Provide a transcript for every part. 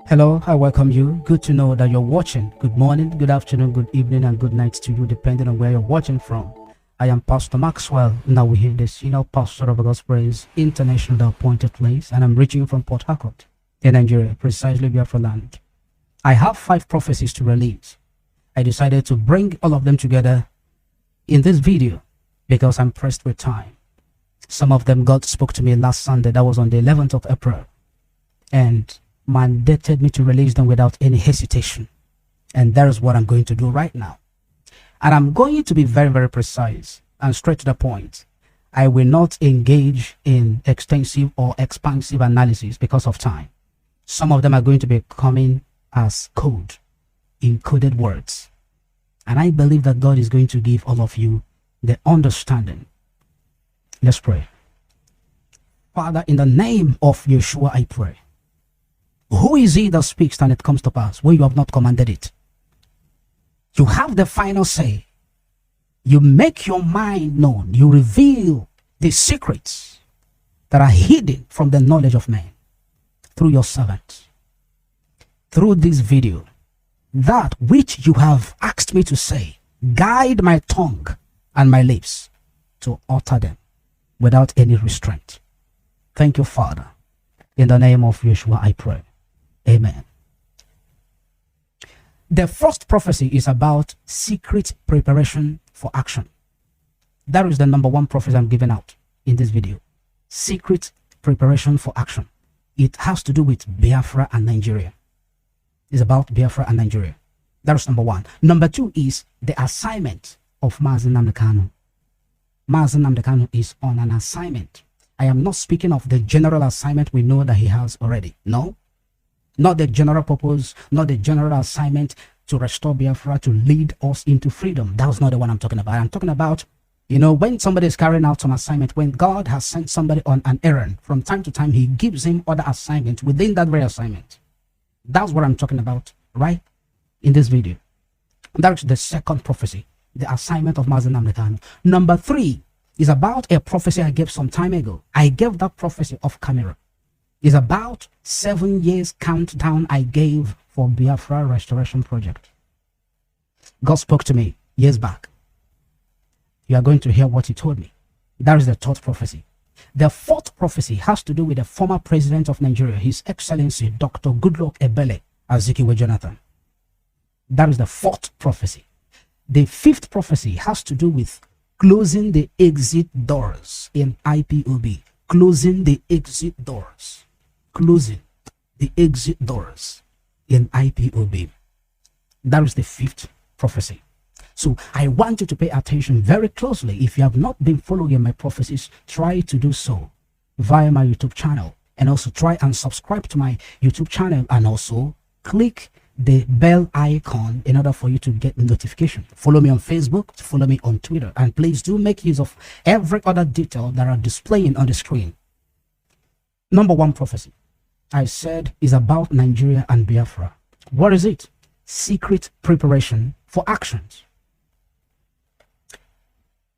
Hello, I welcome you. Good to know that you're watching. Good morning, good afternoon, good evening, and good night to you, depending on where you're watching from. I am Pastor Maxwell Nnawuihe, the senior pastor of God's Praise International, the appointed place, and I'm reaching from Port Harcourt in Nigeria, precisely Biafra land. I have 5 prophecies to release. I decided to bring all of them together in this video because I'm pressed with time. Some of them God spoke to me last Sunday, that was on the 11th of April, and mandated me to release them without any hesitation. And that is what I'm going to do right now. And I'm going to be very, very precise and straight to the point. I will not engage in extensive or expansive analysis because of time. Some of them are going to be coming as code, encoded words. And I believe that God is going to give all of you the understanding. Let's pray. Father, in the name of Yeshua, I pray. Who is he that speaks and it comes to pass when you have not commanded it? You have the final say. You make your mind known. You reveal the secrets that are hidden from the knowledge of man through your servants. Through this video, that which you have asked me to say, guide my tongue and my lips to utter them without any restraint. Thank you, Father. In the name of Yeshua, I pray. Amen. The first prophecy is about secret preparation for action. That is the number 1 prophecy I'm giving out in this video. Secret preparation for action. It has to do with Biafra and Nigeria. It's about Biafra and Nigeria. That is number 1. Number 2 is the assignment of Nnamdi Kanu. Nnamdi Kanu is on an assignment. I am not speaking of the general assignment we know that he has already. No. Not the general purpose, not the general assignment to restore Biafra, to lead us into freedom. That was not the one I'm talking about. I'm talking about, when somebody is carrying out some assignment, when God has sent somebody on an errand, from time to time, he gives him other assignments within that very assignment. That's what I'm talking about, right? In this video. That's the second prophecy, the assignment of Nnamdi Kanu. Number 3 is about a prophecy I gave some time ago. I gave that prophecy off camera. It's about 7 years countdown I gave for Biafra Restoration Project. God spoke to me years back. You are going to hear what he told me. That is the 3rd prophecy. The 4th prophecy has to do with the former president of Nigeria, His Excellency Dr. Goodluck Ebele Azikiwe Jonathan. That is the 4th prophecy. The 5th prophecy has to do with closing the exit doors in IPOB. Closing the exit doors. Closing the exit doors in IPOB. That is the 5th prophecy. So I want you to pay attention very closely. If you have not been following my prophecies, try to do so via my YouTube channel. And also try and subscribe to my YouTube channel. And also click the bell icon in order for you to get notification. Follow me on Facebook, follow me on Twitter. And please do make use of every other detail that are displaying on the screen. Number 1 prophecy I said is about Nigeria and Biafra. What is it? Secret preparation for actions.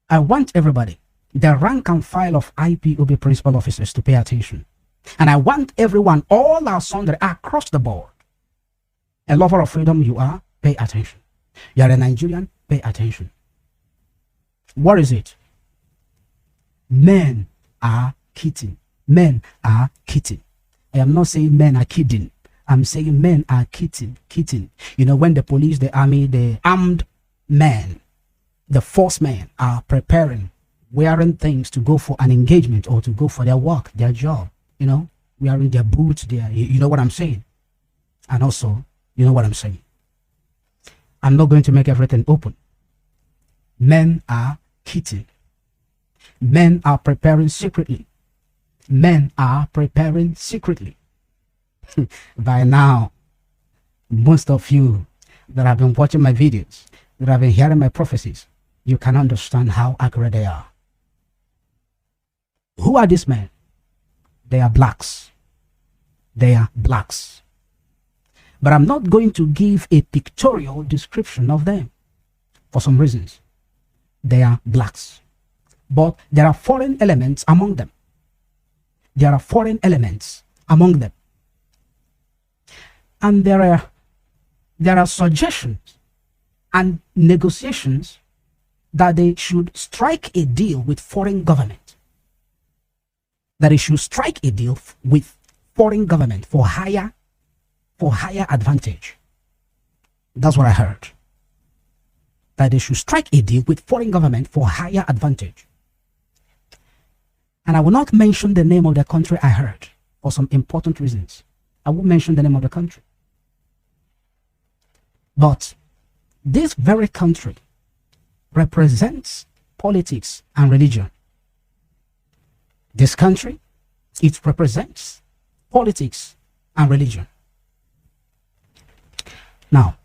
I want everybody, the rank and file of IPOB principal officers, to pay attention. And I want everyone, all our sundry across the board. A lover of freedom you are, pay attention. You are a Nigerian, pay attention. What is it? Men are cheating. Men are cheating. I am not saying men are kidding. I'm saying men are cheating. When the police, the army, the armed men, the force men are preparing, wearing things to go for an engagement or to go for their work, their job, wearing their boots, you know what I'm saying? And also, you know what I'm saying? I'm not going to make everything open. Men are cheating. Men are preparing secretly. Men are preparing secretly. By now, most of you that have been watching my videos, that have been hearing my prophecies, you can understand how accurate they are. Who are these men? They are blacks. They are blacks. But I'm not going to give a pictorial description of them for some reasons. They are blacks. But there are foreign elements among them. There are foreign elements among them. And there are suggestions and negotiations that they should strike a deal with foreign government. That they should strike a deal with foreign government for higher advantage. That's what I heard. That they should strike a deal with foreign government for higher advantage. And I will not mention the name of the country I heard for some important reasons. I won't mention the name of the country. But this very country represents politics and religion. This country, it represents politics and religion. Now,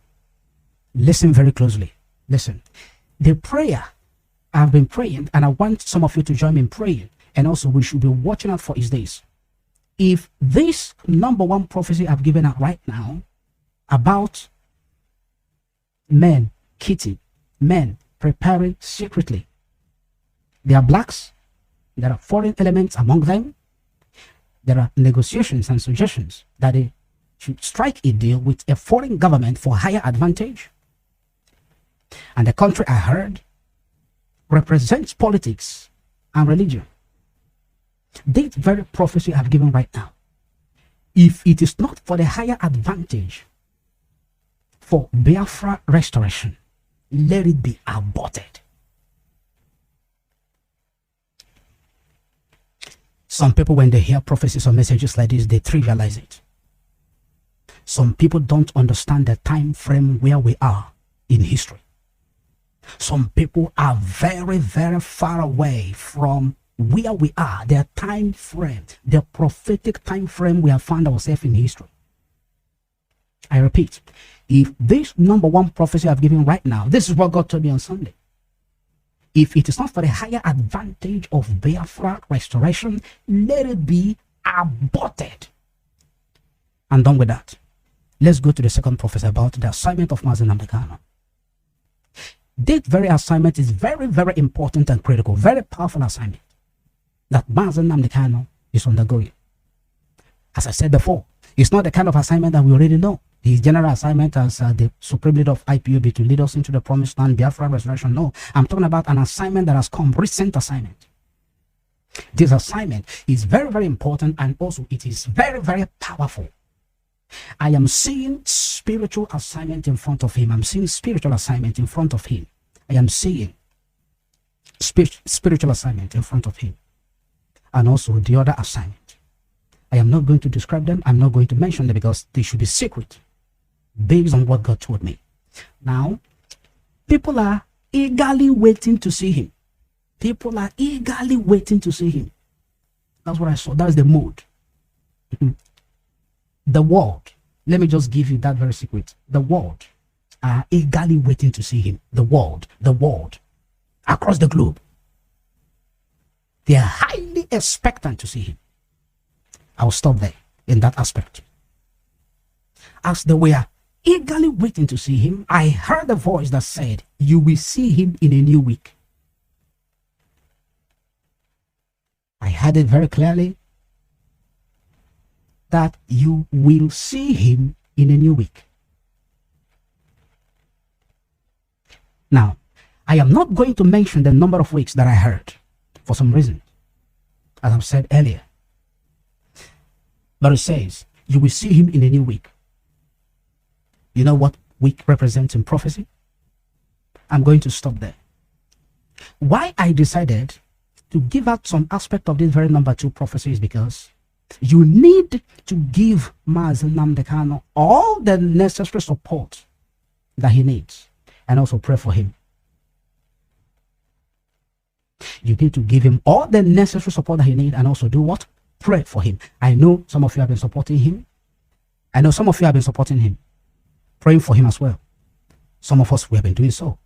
listen very closely. Listen. The prayer I've been praying, and I want some of you to join me in praying, and also we should be watching out for his days. If this number one prophecy I've given out right now about men cheating, men preparing secretly, there are blacks, there are foreign elements among them, there are negotiations and suggestions that they should strike a deal with a foreign government for higher advantage. And the country I heard represents politics and religion. This very prophecy I've given right now, if it is not for the higher advantage for Biafra restoration, let it be aborted. Some people, when they hear prophecies or messages like this, they trivialize it. Some people don't understand the time frame where we are in history. Some people are very, very far away from where we are, their time frame, the prophetic time frame we have found ourselves in history. I repeat, if this number one prophecy I've given right now, this is what God told me on Sunday. If it is not for the higher advantage of Biafra restoration, let it be aborted. And done with that. Let's go to the second prophecy about the assignment of Maxwell Ekene Nnawuihe. This very assignment is very, very important and critical, very powerful assignment that Maxwell Ekene Nnawuihe is undergoing. As I said before, it's not the kind of assignment that we already know. His general assignment as the supreme leader of IPOB to lead us into the promised land, Biafra restoration. No, I'm talking about an assignment that has come, recent assignment. This assignment is very, very important, and also it is very, very powerful. I am seeing spiritual assignment in front of him. I'm seeing spiritual assignment in front of him. I am seeing spiritual assignment in front of him. And also the other assignment. I am not going to describe them. I'm not going to mention them because they should be secret based on what God told me. Now, people are eagerly waiting to see him. People are eagerly waiting to see him. That's what I saw. That's the mood. The world, let me just give you that very secret. The world are eagerly waiting to see him. The world, across the globe. They are highly expectant to see him. I'll stop there in that aspect. As they were eagerly waiting to see him, I heard a voice that said, "You will see him in a new week." I heard it very clearly that you will see him in a new week. Now, I am not going to mention the number of weeks that I heard for some reason, as I've said earlier. But it says, you will see him in a new week. You know what week represents in prophecy? I'm going to stop there. Why I decided to give out some aspect of this very number two prophecy is because you need to give Maxwell Ekene Nnawuihe all the necessary support that he needs, and also pray for him. You need to give him all the necessary support that he needs, and also do what? Pray for him. I know some of you have been supporting him. I know some of you have been supporting him, praying for him as well. Some of us, we have been doing so.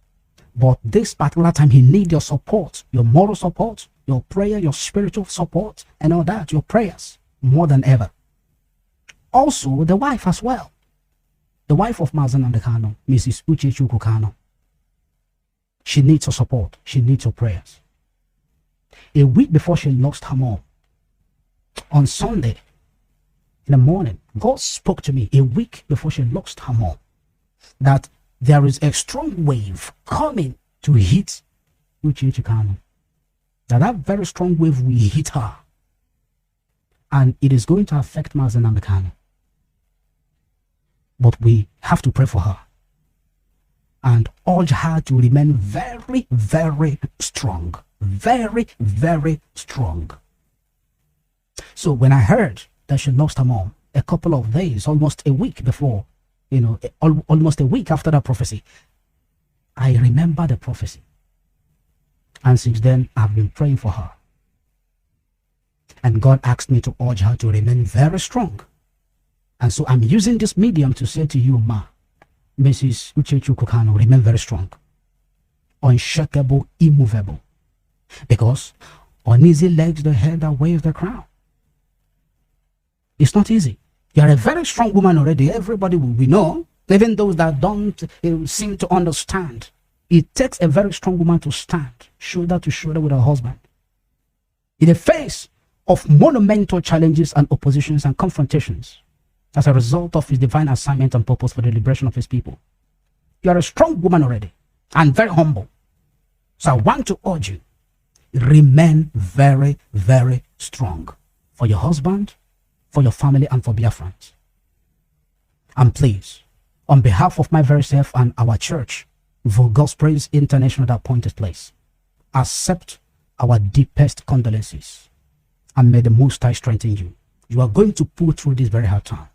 But this particular time, he needs your support, your moral support, your prayer, your spiritual support, and all that, your prayers, more than ever. Also, the wife as well. The wife of Maxwell Ekene Nnawuihe, Mrs. Uchechi Kanu. She needs your support. She needs your prayers. A week before she lost her mom, on Sunday, in the morning, God spoke to me a week before she lost her mom that there is a strong wave coming to hit Uchechi Kanu. That very strong wave will hit her. And it is going to affect Mazi Nnamdi Kanu. But we have to pray for her and urge her to remain very, very strong. Very, very strong. So when I heard that she lost her mom a couple of days, almost a week before, almost a week after that prophecy, I remember the prophecy. And since then, I've been praying for her. And God asked me to urge her to remain very strong. And so I'm using this medium to say to you, Ma, Mrs. Uchechi Kanu, remain very strong. Unshakable, immovable. Because on easy legs, the head that wears the crown. It's not easy. You are a very strong woman already. Everybody will know, even those that don't seem to understand. It takes a very strong woman to stand shoulder to shoulder with her husband in the face of monumental challenges and oppositions and confrontations as a result of his divine assignment and purpose for the liberation of his people. You are a strong woman already and very humble. So I want to urge you, remain very, very strong for your husband, for your family, and for Biafrans. And please, on behalf of my very self and our church, for God's Praise International, that appointed place, accept our deepest condolences and may the Most High strengthen you. You are going to pull through this very hard time.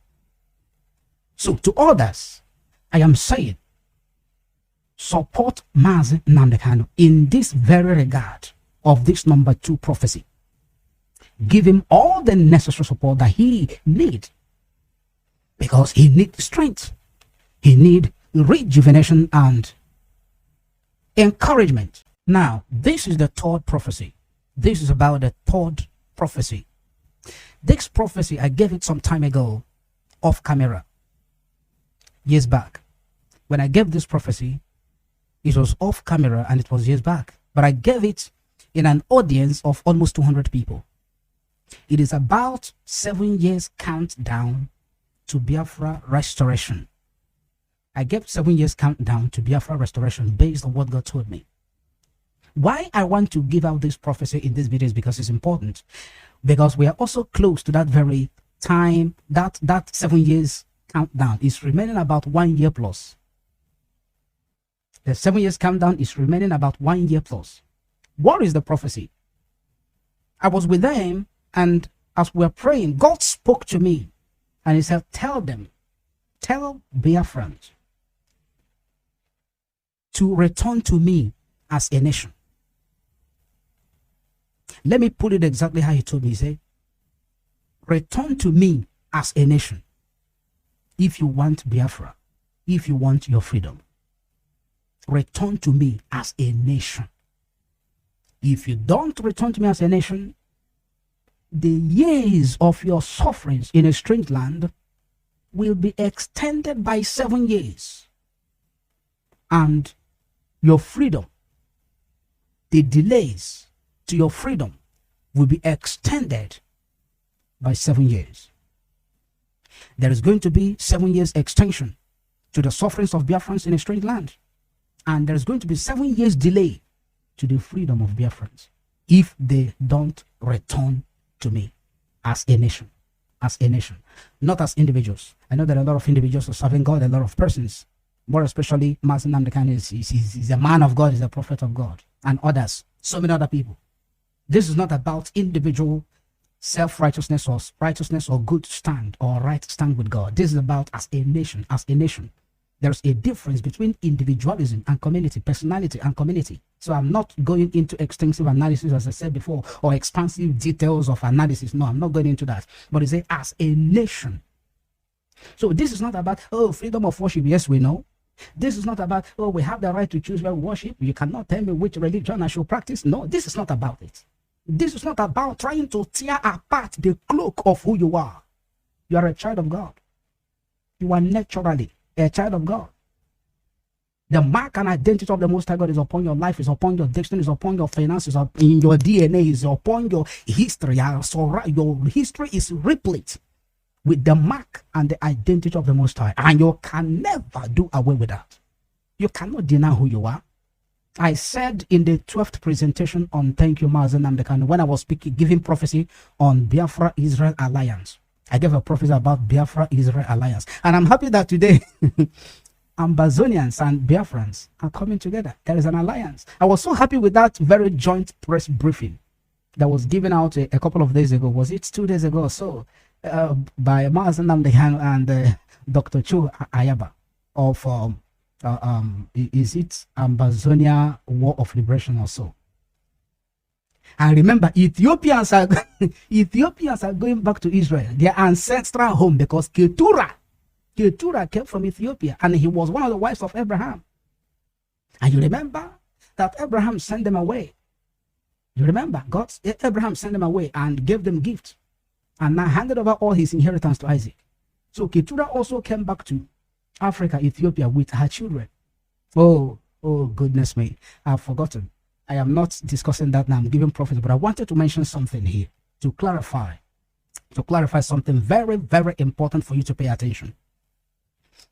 So to others, I am saying, support Mazi Nnamdi Kanu in this very regard of this number 2 prophecy. Give him all the necessary support that he needs, because he needs strength. He needs rejuvenation and encouragement. Now, this is the 3rd prophecy. This is about the 3rd prophecy. This prophecy, I gave it some time ago off camera, years back. When I gave this prophecy, it was off camera and it was years back. But I gave it in an audience of almost 200 people. It is about 7 years countdown to Biafra restoration. I gave 7 years countdown to Biafra restoration based on what God told me. Why I want to give out this prophecy in this video is because it's important. Because we are also close to that very time, that 7 years countdown is remaining about 1 year plus. The 7 years countdown is remaining about 1 year plus. What is the prophecy? I was with them, and as we were praying, God spoke to me and he said, tell Biafrans to return to me as a nation. Let me put it exactly how he told me. He said, return to me as a nation if you want Biafra, if you want your freedom. Return to me as a nation. If you don't return to me as a nation, the years of your sufferings in a strange land will be extended by 7 years. And your freedom, the delays to your freedom will be extended by 7 years. There is going to be 7 years extension to the sufferings of Biafrans in a strange land. And there is going to be 7 years delay to the freedom of Biafrans if they don't return to me as a nation. As a nation, not as individuals. I know that a lot of individuals are serving God, a lot of persons, more especially Mazi Nnamdi Kanu is a man of God, is a prophet of God, and others, so many other people. This is not about individual self-righteousness or good stand or right stand with God. This is about as a nation, as a nation. There's a difference between individualism and community, personality and community. So I'm not going into extensive analysis, as I said before, or expansive details of analysis. No, I'm not going into that. But it's as a nation. So this is not about, oh, freedom of worship. Yes, we know. This is not about, oh, we have the right to choose where we worship. You cannot tell me which religion I should practice. No, this is not about it. This is not about trying to tear apart the cloak of who you are. You are a child of God. You are naturally a child of God. The mark and identity of the Most High God is upon your life, is upon your destiny, is upon your finances, in your DNA, is upon your history. Your history is replete with the mark and the identity of the Most High. And you can never do away with that. You cannot deny who you are. I said in the 12th presentation on Thank You, Maxwell Ekene, when I was giving prophecy on Biafra-Israel alliance. I gave a prophecy about Biafra-Israel alliance. And I'm happy that today, Ambazonians and Biafrans are coming together. There is an alliance. I was so happy with that very joint press briefing that was given out a couple of days ago. Was it 2 days ago or so? By Maxwell Nnamdi and Dr. Chu Ayaba of is it Ambazonia War of Liberation or so? And remember, Ethiopians are going back to Israel, their ancestral home, because Keturah came from Ethiopia, and he was one of the wives of Abraham. And you remember that Abraham sent them away. You remember, Abraham sent them away and gave them gifts, and now handed over all his inheritance to Isaac. So Keturah also came back to Africa, Ethiopia, with her children. Oh goodness me, I've forgotten. I am not discussing that now. I'm giving prophecy, but I wanted to mention something here to clarify something very, very important for you to pay attention.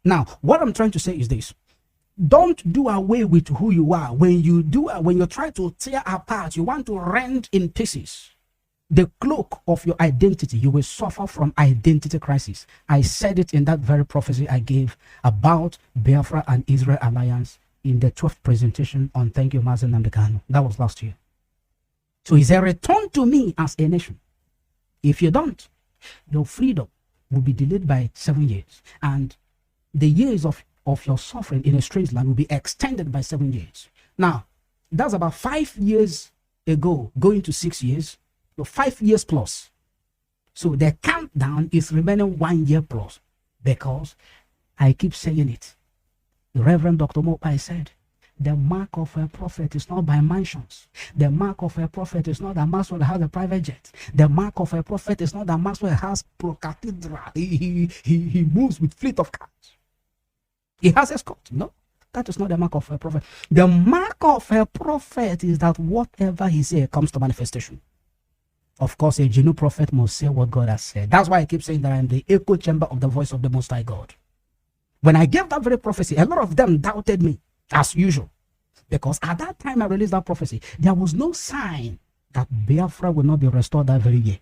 Now, what I'm trying to say is this: don't do away with who you are. When you try to tear apart, you want to rend in pieces the cloak of your identity, you will suffer from identity crisis. I said it in that very prophecy I gave about Biafra and Israel alliance in the 12th presentation on Thank You, Maxwell Ekene. That was last year. So it's a return to me as a nation. If you don't, your freedom will be delayed by 7 years. And the years of your suffering in a strange land will be extended by 7 years. Now, that's about 5 years ago, going to 6 years. 5 years plus. So the countdown is remaining 1 year plus, because I keep saying it. The Reverend Dr. Mopai said, the mark of a prophet is not by mansions. The mark of a prophet is not that Maxwell has a private jet. The mark of a prophet is not that Maxwell has pro cathedral. He moves with fleet of cars. He has escort. No, that is not the mark of a prophet. The mark of a prophet is that whatever he says comes to manifestation. Of course, a genuine prophet must say what God has said. That's why I keep saying that I am the echo chamber of the voice of the Most High God. When I gave that very prophecy, a lot of them doubted me, as usual. Because at that time I released that prophecy, there was no sign that Biafra will not be restored that very year.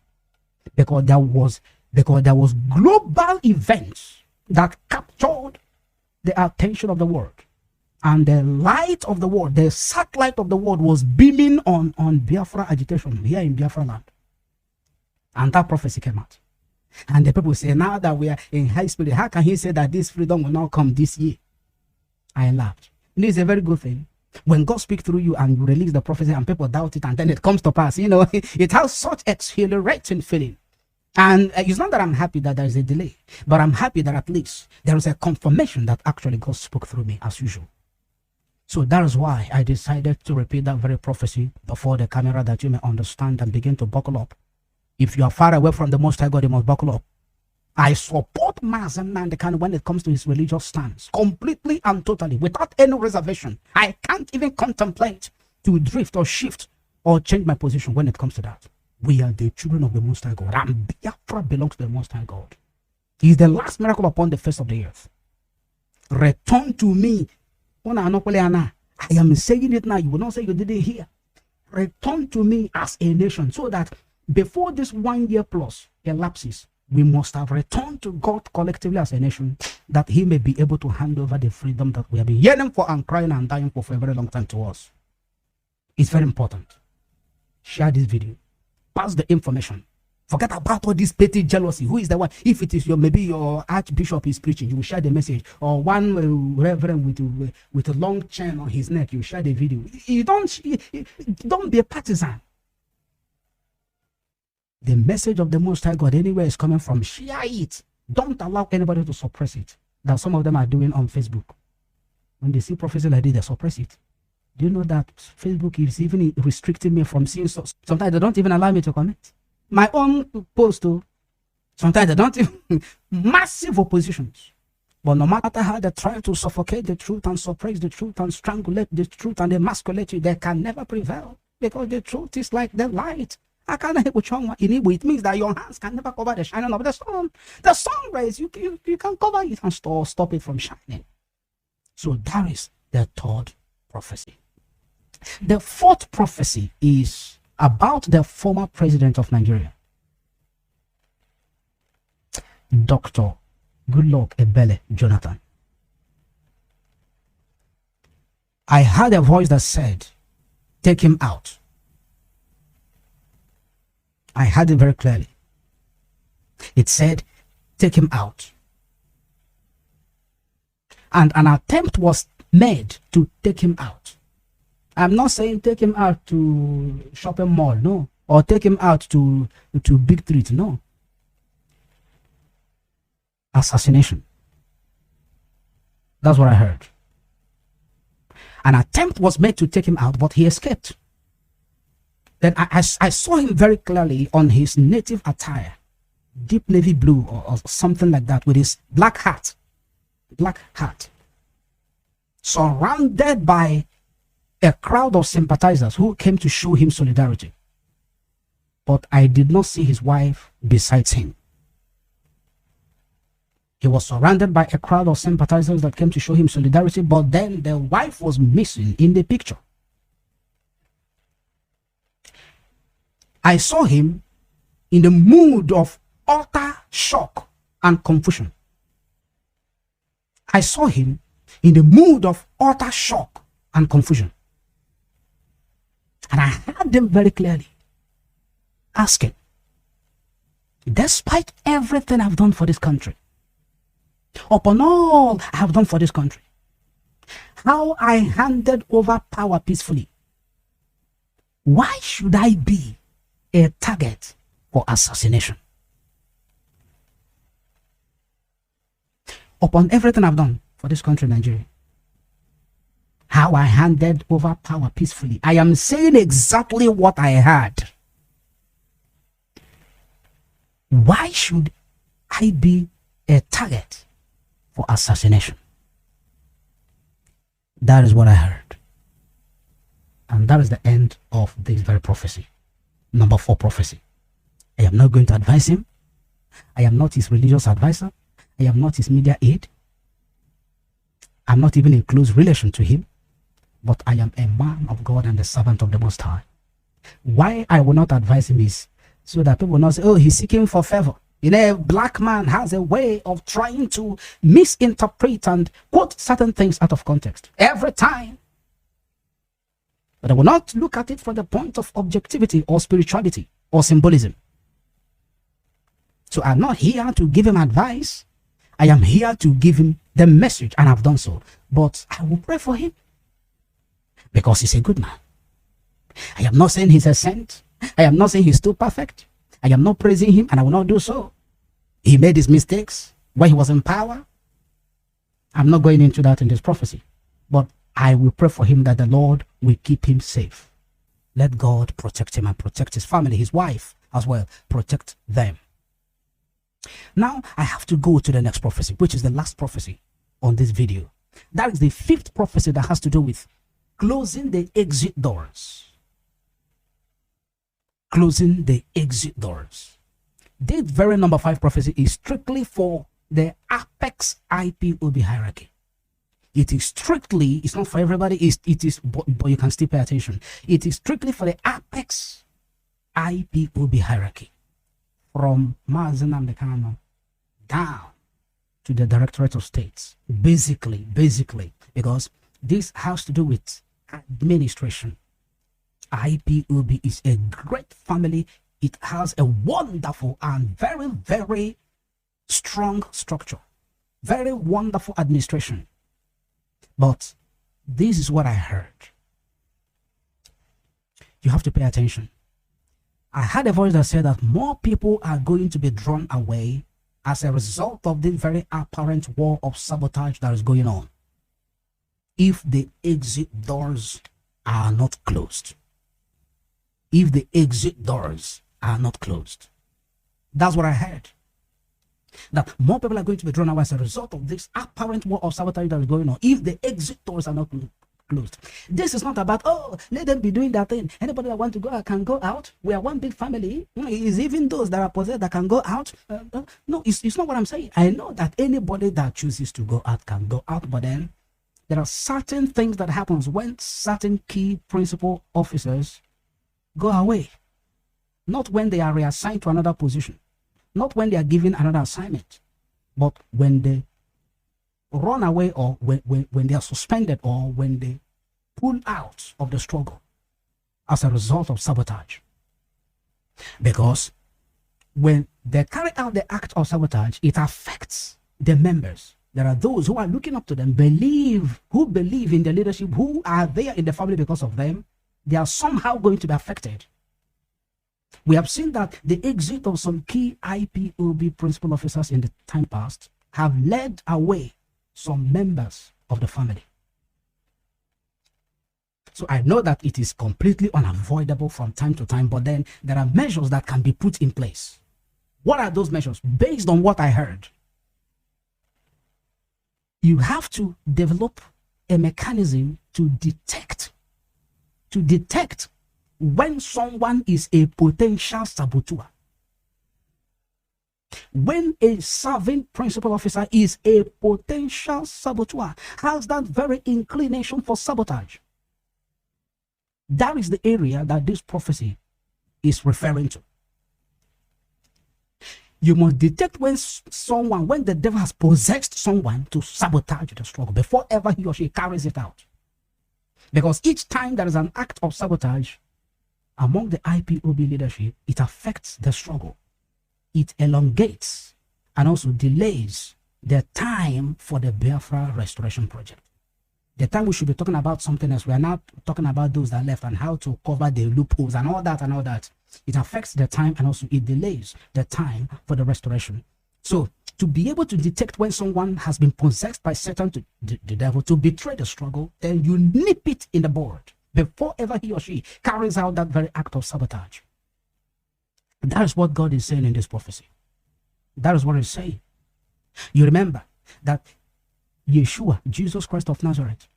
Because there was global events that captured the attention of the world. And the light of the world, the satellite of the world was beaming on Biafra agitation here in Biafra land. And that prophecy came out. And the people say, now that we are in high spirit, how can he say that this freedom will not come this year? I laughed. And it's a very good thing. When God speaks through you and you release the prophecy and people doubt it and then it comes to pass, it has such exhilarating feeling. And it's not that I'm happy that there is a delay, but I'm happy that at least there is a confirmation that actually God spoke through me as usual. So that is why I decided to repeat that very prophecy before the camera, that you may understand and begin to buckle up. If you are far away from the Most High God, you must buckle up. I support Maxwell Ekene when it comes to his religious stance, completely and totally, without any reservation. I can't even contemplate to drift or shift or change my position when it comes to that. We are the children of the Most High God, and Biafra belongs to the Most High God. He is the last miracle upon the face of the earth. Return to me. I am saying it now. You will not say you didn't hear. Return to me as a nation, so that before this 1 year plus elapses, we must have returned to God collectively as a nation, that he may be able to hand over the freedom that we have been yearning for and crying and dying for a very long time to us. It's very important. Share this video. Pass the information. Forget about all this petty jealousy. Who is the one? If it is maybe your archbishop is preaching, you will share the message. Or one reverend with a long chain on his neck, you share the video. You don't be a partisan. The message of the Most High God anywhere is coming from. Share it. Don't allow anybody to suppress it. That some of them are doing on Facebook. When they see prophecy like this, they suppress it. Do you know that Facebook is even restricting me from seeing? Sometimes they don't even allow me to comment. My own post, too. Sometimes they don't even. Massive oppositions. But no matter how they try to suffocate the truth and suppress the truth and strangulate the truth and emasculate you, they can never prevail. Because the truth is like the light. In Igbo, it means that your hands can never cover the shining of the sun. The sun rays, you can cover it and stop it from shining. So that is the third prophecy. The fourth prophecy is about the former president of Nigeria, Dr. Goodluck Ebele Jonathan. I heard a voice that said, take him out. I heard it very clearly. It said, take him out. And an attempt was made to take him out. I'm not saying take him out to shopping mall, no. Or take him out to Big Street, no. Assassination. That's what I heard. An attempt was made to take him out, but he escaped. Then I saw him very clearly on his native attire, deep navy blue or something like that, with his black hat, surrounded by a crowd of sympathizers who came to show him solidarity. But I did not see his wife besides him. He was surrounded by a crowd of sympathizers that came to show him solidarity, but then the wife was missing in the picture. I saw him in the mood of utter shock and confusion. I saw him in the mood of utter shock and confusion. And I heard them very clearly asking, despite everything I've done for this country, upon all I have done for this country, how I handed over power peacefully, why should I be a target for assassination? Upon everything I've done for this country, Nigeria, how I handed over power peacefully, I am saying exactly what I heard. Why should I be a target for assassination? That is what I heard. And that is the end of this very prophecy. Number 4 prophecy. I am not going to advise him. I am not his religious advisor. I am not his media aide. I'm not even in close relation to him. But I am a man of God and a servant of the Most High. Why I will not advise him is so that people will not say, oh, he's seeking for favor. You know, a black man has a way of trying to misinterpret and quote certain things out of context every time. But I will not look at it from the point of objectivity or spirituality or symbolism. So I'm not here to give him advice. I am here to give him the message, and I've done so. But I will pray for him because he's a good man. I am not saying he's a saint. I am not saying he's too perfect. I am not praising him, and I will not do so. He made his mistakes when he was in power. I'm not going into that in this prophecy. But I will pray for him that the Lord will keep him safe. Let God protect him and protect his family, his wife as well. Protect them. Now, I have to go to the next prophecy, which is the last prophecy on this video. That is the 5th prophecy that has to do with closing the exit doors. Closing the exit doors. This very number 5 prophecy is strictly for the apex IPOB hierarchy. It is strictly, it's not for everybody, it is, but you can still pay attention. It is strictly for the apex IPOB hierarchy. From Nnamdi Kanu down to the Directorate of States. Basically, because this has to do with administration. IPOB is a great family. It has a wonderful and very, very strong structure. Very wonderful administration. But this is what I heard. You have to pay attention. I heard a voice that said that more people are going to be drawn away as a result of this very apparent war of sabotage that is going on, if the exit doors are not closed. If the exit doors are not closed. That's what I heard. That more people are going to be drawn away as a result of this apparent war of sabotage that is going on, if the exit doors are not closed. This is not about, oh, let them be doing that thing. Anybody that want to go out can go out. We are one big family. It's even those that are possessed that can go out. No, it's not what I'm saying. I know that anybody that chooses to go out can go out, but then there are certain things that happens when certain key principal officers go away. Not when they are reassigned to another position. Not when they are given another assignment. But when they run away, or when they are suspended, or when they pull out of the struggle as a result of sabotage. Because when they carry out the act of sabotage, it affects the members. There are those who are looking up to them, who believe in the leadership, who are there in the family because of them. They are somehow going to be affected. We have seen that the exit of some key IPOB principal officers in the time past have led away some members of the family. So I know that it is completely unavoidable from time to time, but then there are measures that can be put in place. What are those measures? Based on what I heard, you have to develop a mechanism to detect when someone is a potential saboteur. When a serving principal officer is a potential saboteur, has that very inclination for sabotage. That is the area that this prophecy is referring to. You must detect when the devil has possessed someone to sabotage the struggle before ever he or she carries it out. Because each time there is an act of sabotage among the IPOB leadership, it affects the struggle. It elongates and also delays the time for the Biafra restoration project. The time we should be talking about something else. We are not talking about those that left and how to cover the loopholes and all that and all that. It affects the time and also it delays the time for the restoration. So to be able to detect when someone has been possessed by Satan, the devil, to betray the struggle, then you nip it in the bud before ever he or she carries out that very act of sabotage. That is what God is saying in this prophecy. That is what he's saying. You remember that Yeshua, Jesus Christ of Nazareth,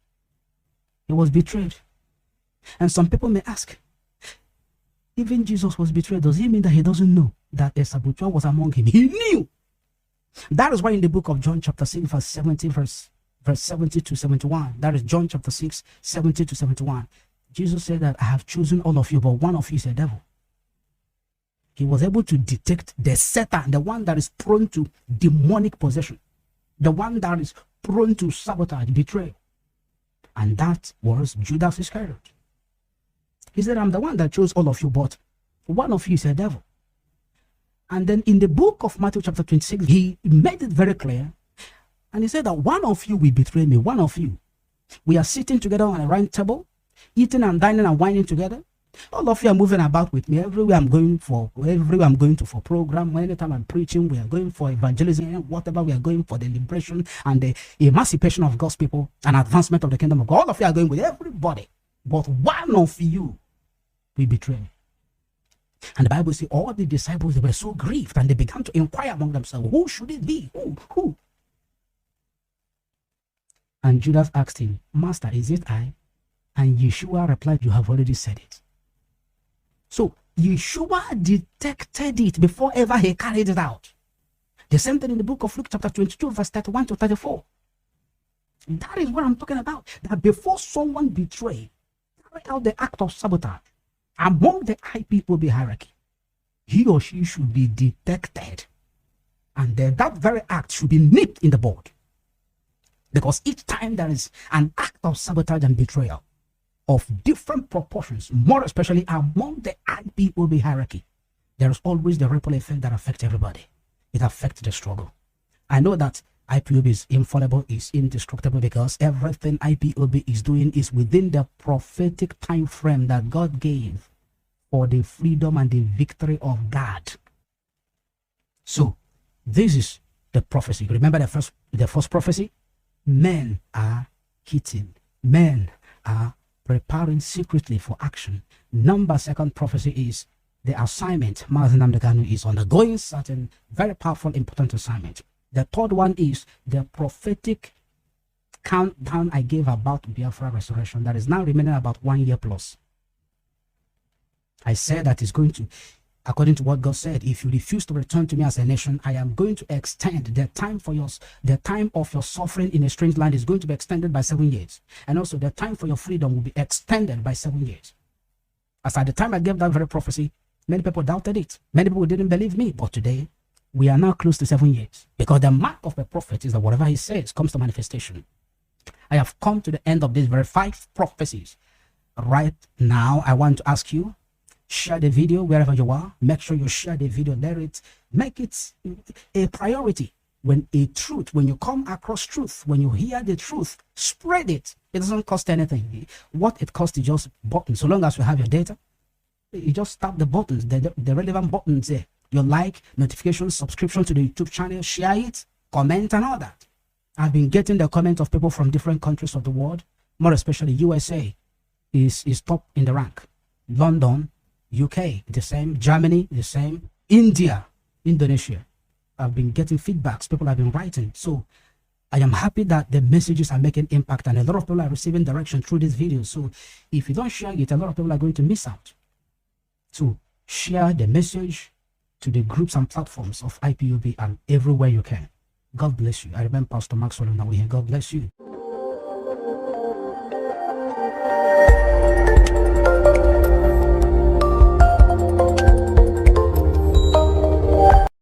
he was betrayed. And some people may ask, even Jesus was betrayed, does it mean that he doesn't know that a saboteur was among him? He knew. That is why in the book of John chapter 6 verse 70 verse 70 to 71, that is John chapter 6 70 to 71, Jesus said that I have chosen all of you, but one of you is a devil. He was able to detect the Satan, the one that is prone to demonic possession, the one that is prone to sabotage, betrayal. And that was Judas Iscariot. He said, I'm the one that chose all of you, but one of you is a devil. And then in the book of Matthew chapter 26, he made it very clear. And he said that one of you will betray me, one of you. We are sitting together on a round table, eating and dining and whining together. All of you are moving about with me. Everywhere I'm going for program, anytime I'm preaching, we are going for evangelism, whatever we are going for, the liberation and the emancipation of God's people and advancement of the kingdom of God. All of you are going with everybody. But one of you will betray me. And the Bible says all the disciples, they were so grieved and they began to inquire among themselves, who should it be? Who? And Judas asked him, Master, is it I? And Yeshua replied, you have already said it. So Yeshua detected it before ever he carried it out. The same thing in the book of Luke chapter 22 verse 31 to 34. That is what I'm talking about. That before someone betrays, carry out the act of sabotage among the IPOB hierarchy, he or she should be detected. And then that very act should be nipped in the bud. Because each time there is an act of sabotage and betrayal of different proportions, more especially among the IPOB hierarchy, there is always the ripple effect that affects everybody. It affects the struggle. I know that IPOB is infallible, is indestructible, because everything IPOB is doing is within the prophetic time frame that God gave for the freedom and the victory of God. So this is the prophecy. Remember the first prophecy? Men are hitting. Men are preparing secretly for action. Second prophecy is the assignment. Nnamdi Kanu is undergoing certain very powerful, important assignment. The third one is the prophetic countdown I gave about Biafra restoration that is now remaining about 1 year plus. I said that it's going to, according to what God said, if you refuse to return to me as a nation, I am going to extend the time of your suffering in a strange land is going to be extended by 7 years. And also the time for your freedom will be extended by 7 years. As at the time I gave that very prophecy, many people doubted it. Many people didn't believe me. But today, we are now close to 7 years. Because the mark of a prophet is that whatever he says comes to manifestation. I have come to the end of these very 5 prophecies. Right now, I want to ask you, share the video wherever you are. Make sure you share the video. Make it a priority. When you come across truth, when you hear the truth, spread it. It doesn't cost anything. What it costs is just buttons. So long as you have your data, you just tap the buttons, the relevant buttons there. Your like, notification, subscription to the YouTube channel, share it, comment and all that. I've been getting the comments of people from different countries of the world, more especially USA is top in the rank. London, UK, the same. Germany, the same. India, Indonesia. I've been getting feedbacks. People have been writing. So I am happy that the messages are making impact and a lot of people are receiving direction through this video. So if you don't share it, a lot of people are going to miss out. So share the message to the groups and platforms of IPOB and everywhere you can. God bless you. I remember Pst Maxwell Nnawuihe. God bless you.